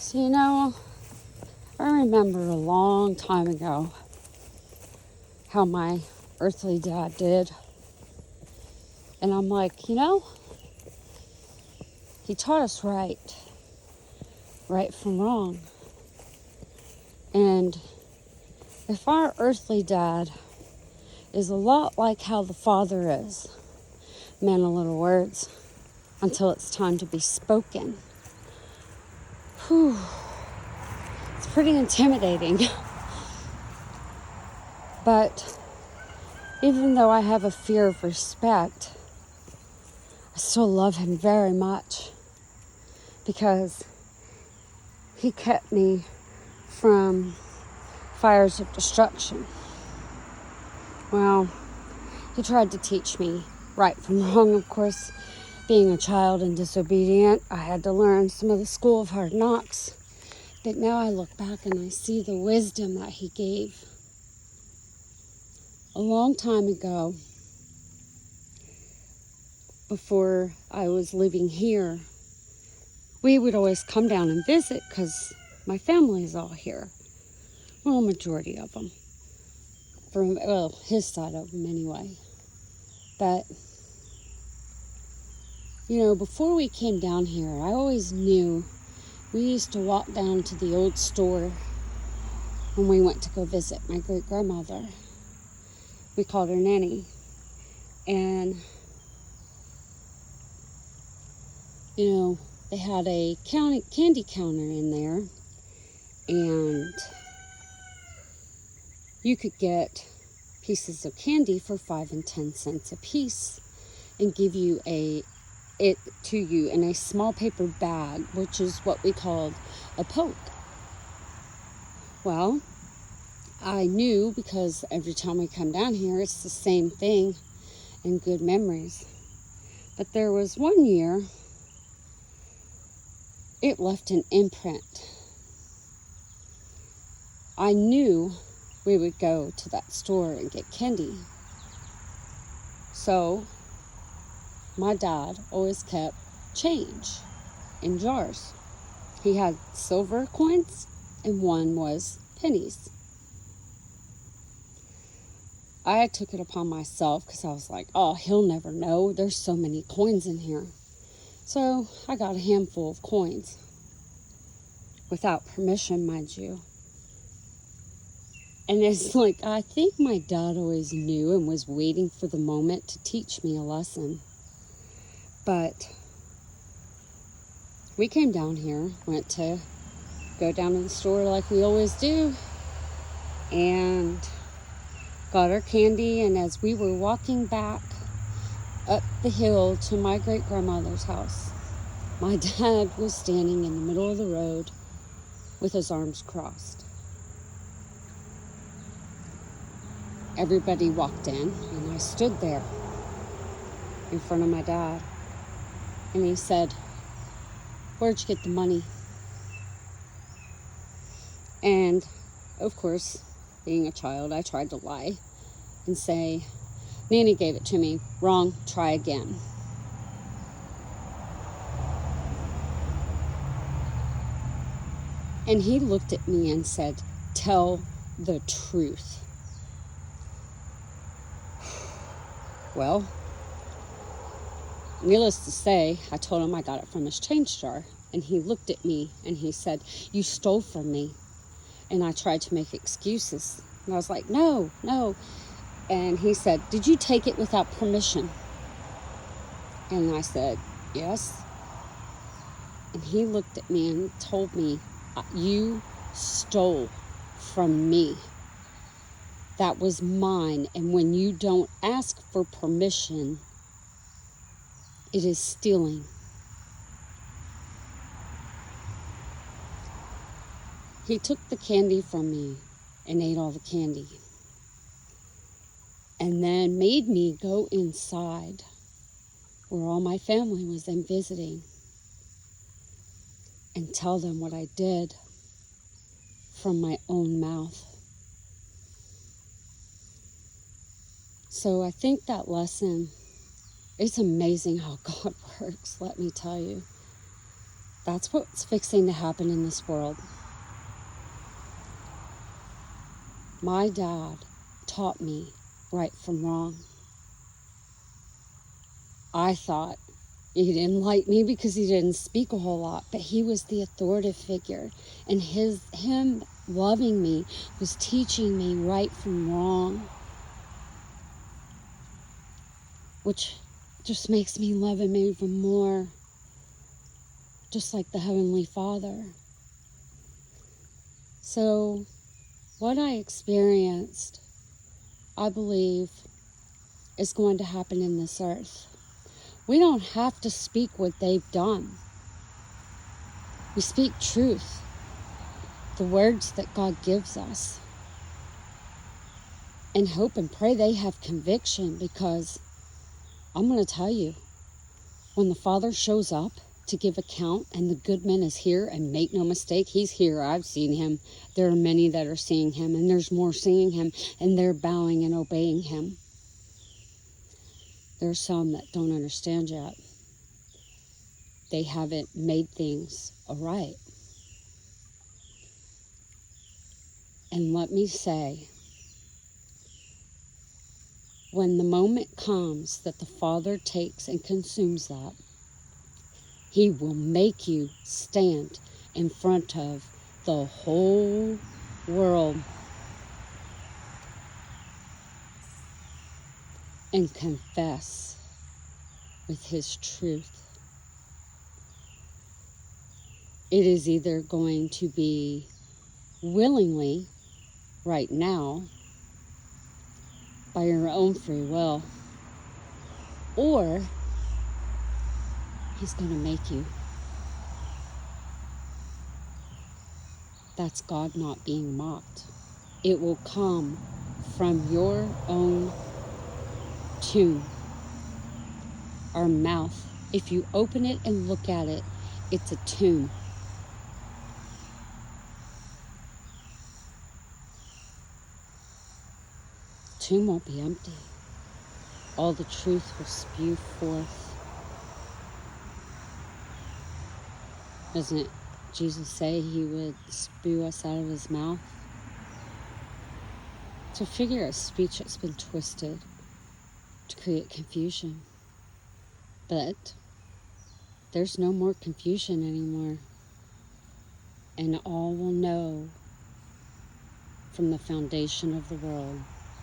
So, I remember a long time ago how my earthly dad did. And I'm like, he taught us right from wrong. And if our earthly dad is a lot like how the Father is, man of little words, until it's time to be spoken. Whew. It's pretty intimidating. But even though I have a fear of respect, I still love him very much because he kept me from fires of destruction. Well, he tried to teach me right from wrong. Of course, being a child and disobedient, I had to learn some of the school of hard knocks. But now I look back and I see the wisdom that he gave. A long time ago, before I was living here, we would always come down and visit because my family is all here. Well, a majority of them. His side of them anyway. But, before we came down here, I always knew we used to walk down to the old store when we went to go visit my great-grandmother. We called her Nanny. And, they had a candy counter in there. And you could get pieces of candy for 5 and 10 cents a piece and give it to you in a small paper bag, which is what we called a poke. Well, I knew because every time we come down here, it's the same thing and good memories. But there was one year, it left an imprint. I knew we would go to that store and get candy. So, my dad always kept change in jars. He had silver coins and one was pennies. I took it upon myself because I was like, oh, he'll never know. There's so many coins in here. So I got a handful of coins. Without permission, mind you. And it's like, I think my dad always knew and was waiting for the moment to teach me a lesson. But we came down here, went to go down to the store like we always do, and got our candy. And as we were walking back up the hill to my great-grandmother's house, my dad was standing in the middle of the road with his arms crossed. Everybody walked in, and I stood there in front of my dad. And he said, "Where'd you get the money?" And, of course, being a child, I tried to lie and say, "Nanny gave it to me. Wrong, try again." And he looked at me and said, "Tell the truth." Well, needless to say, I told him I got it from his change jar. And he looked at me and he said, "You stole from me." And I tried to make excuses. And I was like, no. And he said, "Did you take it without permission?" And I said, "Yes." And he looked at me and told me, "You stole from me. That was mine. And when you don't ask for permission, it is stealing." He took the candy from me and ate all the candy. And then made me go inside where all my family was then visiting and tell them what I did from my own mouth. So I think that lesson, it's amazing how God works, let me tell you. That's what's fixing to happen in this world. My dad taught me right from wrong. I thought he didn't like me because he didn't speak a whole lot, but he was the authoritative figure, and him loving me was teaching me right from wrong, which just makes me love him even more, just like the Heavenly Father. So what I experienced, I believe, is going to happen in this earth. We don't have to speak what they've done. We speak truth, the words that God gives us, and hope and pray they have conviction, because I'm going to tell you, when the Father shows up to give account and the goodman is here, and make no mistake, he's here. I've seen him. There are many that are seeing him, and there's more seeing him, and they're bowing and obeying him. There's some that don't understand yet. They haven't made things aright. And let me say, when the moment comes that the Father takes and consumes that, he will make you stand in front of the whole world and confess with his truth. It is either going to be willingly, right now, by your own free will, or he's going to make you. That's God not being mocked. It will come from your own tomb. Our mouth, if you open it and look at it, it's a tomb. The tomb won't be empty. All the truth will spew forth. Doesn't Jesus say he would spew us out of his mouth? It's a figure of speech that's been twisted to create confusion. But there's no more confusion anymore. And all will know from the foundation of the world